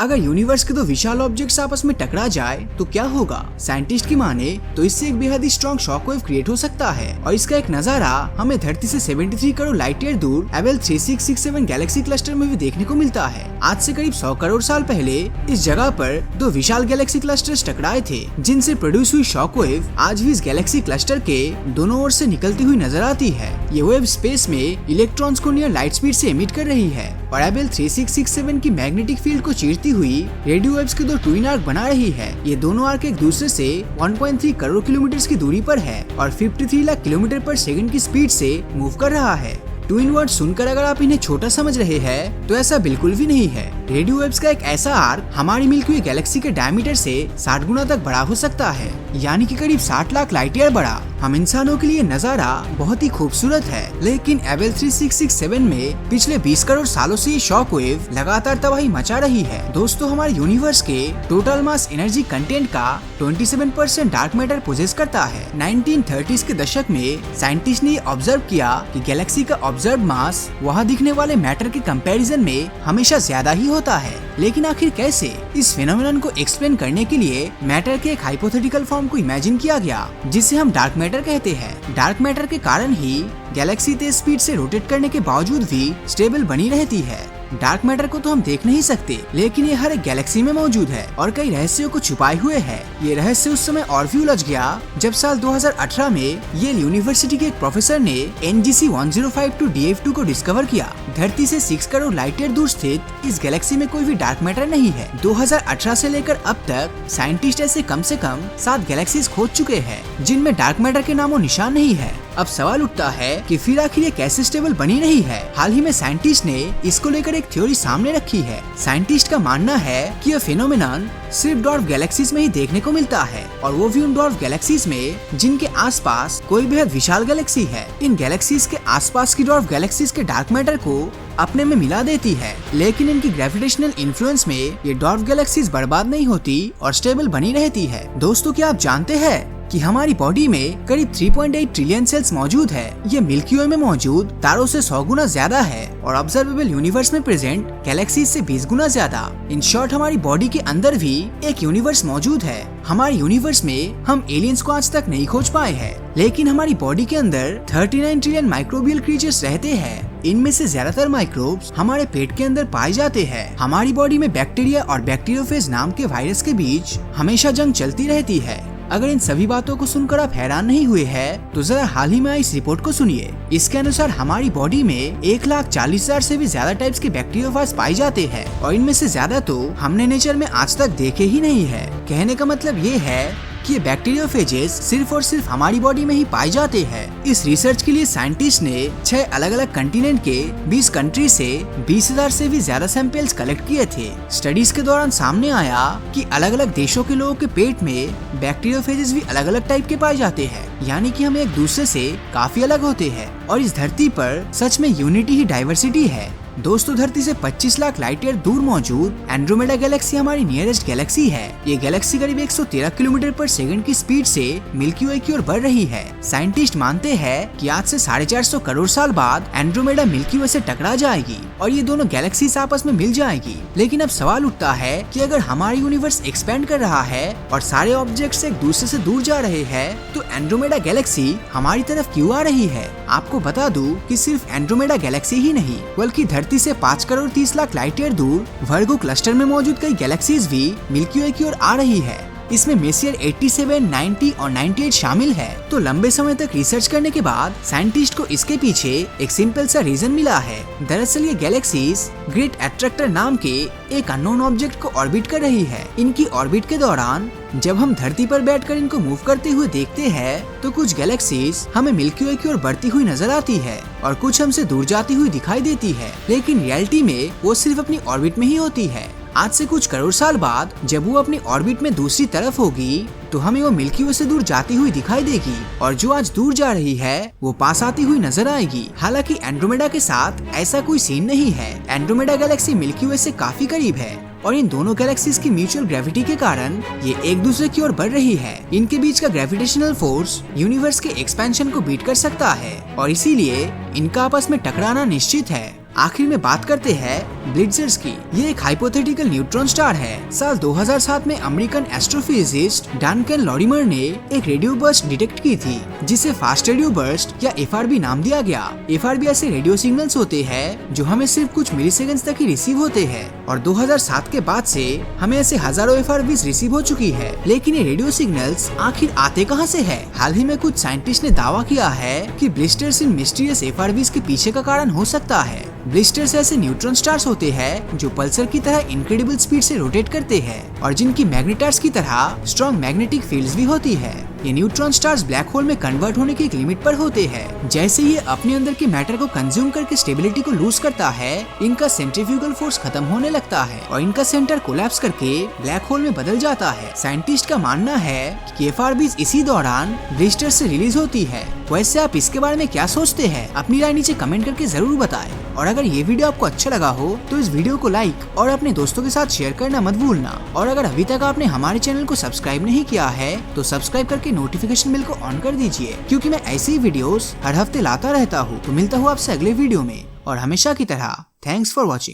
अगर यूनिवर्स के दो विशाल ऑब्जेक्ट्स आपस में टकरा जाए तो क्या होगा? साइंटिस्ट की माने तो इससे एक बेहद ही स्ट्रॉन्ग शॉकवेव क्रिएट हो सकता है और इसका एक नजारा हमें धरती से 73 करोड़ लाइट ईयर दूर एबेल 3667 गैलेक्सी क्लस्टर में भी देखने को मिलता है। आज से करीब 100 करोड़ साल पहले इस जगह पर दो विशाल गैलेक्सी क्लस्टर्स टकराए थे, जिनसे प्रोड्यूस हुई शॉकवेव आज भी इस गैलेक्सी क्लस्टर के दोनों ओर से निकलती हुई नजर आती है। ये वेव स्पेस में इलेक्ट्रॉन्स को नियर लाइट स्पीड से एमिट कर रही है और एबेल 3667 की मैग्नेटिक फील्ड को चीरती हुई रेडियो वेव्स के दो ट्विन आर्क बना रही है। ये दोनों आर्क एक दूसरे से 1.3 करोड़ किलोमीटर की दूरी पर है और 53 लाख किलोमीटर पर सेकंड की स्पीड से मूव कर रहा है। ट्विन वर्ड सुनकर अगर आप इन्हें छोटा समझ रहे हैं तो ऐसा बिल्कुल भी नहीं है। रेडियो वेव्स का एक ऐसा आर्क हमारी मिल्की वे गैलेक्सी के डायमीटर से 60 गुना तक बड़ा हो सकता है, यानी कि करीब 60 लाख लाइट ईयर बड़ा। हम इंसानों के लिए नजारा बहुत ही खूबसूरत है, लेकिन एबेल 3667 में पिछले 20 करोड़ सालों से ये शॉक वेव लगातार तबाही मचा रही है। दोस्तों, हमारे यूनिवर्स के टोटल मास एनर्जी कंटेंट का 27% डार्क मैटर पोजेस करता है। 1930s के दशक में साइंटिस्ट ने ऑब्जर्व किया कि गैलेक्सी का ऑब्जर्व मास वहाँ दिखने वाले मैटर के कंपैरिजन में हमेशा ज्यादा ही होता है। लेकिन आखिर कैसे? इस फेनोमेनन को एक्सप्लेन करने के लिए मैटर के एक हाइपोथेटिकल फॉर्म को इमेजिन किया गया, जिसे हम डार्क मैटर कहते हैं। डार्क मैटर के कारण ही गैलेक्सी तेज स्पीड से रोटेट करने के बावजूद भी स्टेबल बनी रहती है। डार्क मैटर को तो हम देख नहीं सकते, लेकिन ये हर एक गैलेक्सी में मौजूद है और कई रहस्यों को छुपाए हुए है। ये रहस्य उस समय और भी उलझ गया जब साल 2018 में येल यूनिवर्सिटी के एक प्रोफेसर ने NGC 1052 DF2 को डिस्कवर किया। धरती से 6 करोड़ लाइट ईयर दूर स्थित इस गैलेक्सी में कोई भी डार्क मैटर नहीं है। 2018 से लेकर अब तक साइंटिस्ट ऐसे कम से कम 7 गैलेक्सीज खोज चुके हैं जिनमें डार्क मैटर के नामो निशान नहीं है। अब सवाल उठता है कि फिर आखिर ये कैसे स्टेबल बनी रही है? हाल ही में साइंटिस्ट ने इसको लेकर एक थ्योरी सामने रखी है। साइंटिस्ट का मानना है कि यह फेनोमेनन सिर्फ डॉर्फ गैलेक्सीज में ही देखने को मिलता है, और वो भी उन डॉर्फ गैलेक्सीज में जिनके आसपास कोई बेहद विशाल गैलेक्सी है। इन गैलेक्सीज के आसपास की डॉर्फ गैलेक्सीज के डार्क मैटर को अपने में मिला देती है, लेकिन इनकी ग्रेविटेशनल इन्फ्लुएंस में ये डॉर्फ गैलेक्सीज बर्बाद नहीं होती और स्टेबल बनी रहती है। दोस्तों, क्या आप जानते हैं कि हमारी बॉडी में करीब 3.8 ट्रिलियन सेल्स मौजूद है? ये मिल्की वे में मौजूद तारों से 100 गुना ज्यादा है और ऑब्जर्वेबल यूनिवर्स में प्रेजेंट गैलेक्सीज से 20 गुना ज्यादा। इन शॉर्ट, हमारी बॉडी के अंदर भी एक यूनिवर्स मौजूद है। हमारे यूनिवर्स में हम एलियंस को आज तक नहीं खोज पाए हैं, लेकिन हमारी बॉडी के अंदर 39 ट्रिलियन माइक्रोबियल क्रीचर्स रहते हैं। इनमें से ज्यादातर माइक्रोब्स हमारे पेट के अंदर पाए जाते हैं। हमारी बॉडी में बैक्टीरिया और बैक्टीरियोफेज नाम के वायरस के बीच हमेशा जंग चलती रहती है। अगर इन सभी बातों को सुनकर आप हैरान नहीं हुए हैं, तो जरा हाल ही में आई इस रिपोर्ट को सुनिए। इसके अनुसार हमारी बॉडी में 1,40,000 से भी ज्यादा टाइप्स के बैक्टीरियोफाज पाए जाते हैं और इनमें से ज्यादा तो हमने नेचर में आज तक देखे ही नहीं है। कहने का मतलब ये है कि ये बैक्टीरियोफेजेस सिर्फ और सिर्फ हमारी बॉडी में ही पाए जाते हैं। इस रिसर्च के लिए साइंटिस्ट ने 6 अलग अलग कंटिनेंट के 20 कंट्री से 20,000 से भी ज्यादा सैंपल्स कलेक्ट किए थे। स्टडीज के दौरान सामने आया कि अलग अलग देशों के लोगों के पेट में बैक्टीरियोफेजेस भी अलग अलग टाइप के पाए जाते हैं, यानी कि हम एक दूसरे से काफी अलग होते हैं और इस धरती पर सच में यूनिटी ही डाइवर्सिटी है। दोस्तों, धरती से 25 लाख लाइट ईयर दूर मौजूद एंड्रोमेडा गैलेक्सी हमारी नियरेस्ट गैलेक्सी है। ये गैलेक्सी करीब 113 किलोमीटर पर सेकंड की स्पीड से मिल्की वे की ओर बढ़ रही है। साइंटिस्ट मानते हैं कि आज से 450 करोड़ साल बाद एंड्रोमेडा मिल्की वे से टकरा जाएगी और ये दोनों गैलेक्सीज आपस में मिल जाएगी। लेकिन अब सवाल उठता है कि अगर हमारा यूनिवर्स एक्सपेंड कर रहा है और सारे ऑब्जेक्ट्स एक दूसरे से दूर जा रहे हैं, तो एंड्रोमेडा गैलेक्सी हमारी तरफ क्यों आ रही है? आपको बता दूं कि सिर्फ एंड्रोमेडा गैलेक्सी ही नहीं, बल्कि धरती से 5 करोड़ 30 लाख लाइट ईयर दूर वर्गो क्लस्टर में मौजूद कई गैलेक्सीज भी मिल्की वे की ओर आ रही है। इसमें मेसियर 87, 90 और 98 शामिल है। तो लंबे समय तक रिसर्च करने के बाद साइंटिस्ट को इसके पीछे एक सिंपल सा रीजन मिला है। दरअसल ये गैलेक्सीज ग्रेट एट्रैक्टर नाम के एक अननोन ऑब्जेक्ट को ऑर्बिट कर रही है। इनकी ऑर्बिट के दौरान जब हम धरती पर बैठकर इनको मूव करते हुए देखते हैं, तो कुछ गैलेक्सीज हमें मिल्की वे की ओर बढ़ती हुई नजर आती है और कुछ हमसे दूर जाती हुई दिखाई देती है, लेकिन रियलिटी में वो सिर्फ अपनी ऑर्बिट में ही होती है। आज से कुछ करोड़ साल बाद जब वो अपनी ऑर्बिट में दूसरी तरफ होगी, तो हमें वो मिल्की वे से दूर जाती हुई दिखाई देगी और जो आज दूर जा रही है वो पास आती हुई नजर आएगी। हालांकि एंड्रोमेडा के साथ ऐसा कोई सीन नहीं है। एंड्रोमेडा गैलेक्सी मिल्की वे से काफी करीब है और इन दोनों गैलेक्सीज की म्यूचुअल ग्रेविटी के कारण ये एक दूसरे की ओर बढ़ रही है। इनके बीच का ग्रेविटेशनल फोर्स यूनिवर्स के एक्सपेंशन को बीट कर सकता है और इसीलिए इनका आपस में टकराना निश्चित है। आखिर में बात करते हैं ब्लिट्जर्स की। ये एक हाइपोथेटिकल न्यूट्रॉन स्टार है। साल 2007 में अमेरिकन एस्ट्रोफिजिसिस्ट डनकन लॉरिमर ने एक रेडियो बर्स्ट डिटेक्ट की थी, जिसे फास्ट रेडियो बर्स्ट या FRB नाम दिया गया। FRB ऐसे रेडियो सिग्नल्स होते हैं जो हमें सिर्फ कुछ मिलीसेकंड्स तक ही रिसीव होते हैं, और 2007 के बाद से हमें ऐसे हजारों FRBs रिसीव हो चुकी है। लेकिन ये रेडियो सिग्नल्स आखिर आते कहां से है? हाल ही में कुछ साइंटिस्ट ने दावा किया है कि ब्लिस्टर्स इन मिस्टीरियस FRBs के पीछे का कारण हो सकता है। ब्लिस्टर्स ऐसे न्यूट्रॉन स्टार्स होते हैं जो पल्सर की तरह इनक्रेडिबल स्पीड से रोटेट करते हैं और जिनकी मैग्नेटार्स की तरह स्ट्रॉन्ग मैग्नेटिक फील्ड्स भी होती है। ये न्यूट्रॉन स्टार्स ब्लैक होल में कन्वर्ट होने की एक लिमिट पर होते हैं। जैसे ये अपने अंदर के मैटर को कंज्यूम करके स्टेबिलिटी को लूज करता है, इनका सेंट्रीफ्यूगल फोर्स खत्म होने लगता है और इनका सेंटर कोलैप्स करके ब्लैक होल में बदल जाता है। साइंटिस्ट का मानना है कि FRBs इसी दौरान ब्लिस्टर से रिलीज होती है। वैसे आप इसके बारे में क्या सोचते हैं? अपनी राय नीचे कमेंट करके जरूर बताएं। और अगर ये वीडियो आपको अच्छा लगा हो तो इस वीडियो को लाइक और अपने दोस्तों के साथ शेयर करना मत भूलना। और अगर अभी तक आपने हमारे चैनल को सब्सक्राइब नहीं किया है तो सब्सक्राइब करके नोटिफिकेशन बेल को ऑन कर दीजिए, क्योंकि मैं ऐसे ही वीडियोस हर हफ्ते लाता रहता हूँ। तो मिलता हूँ आपसे अगले वीडियो में, और हमेशा की तरह थैंक्स फॉर वॉचिंग।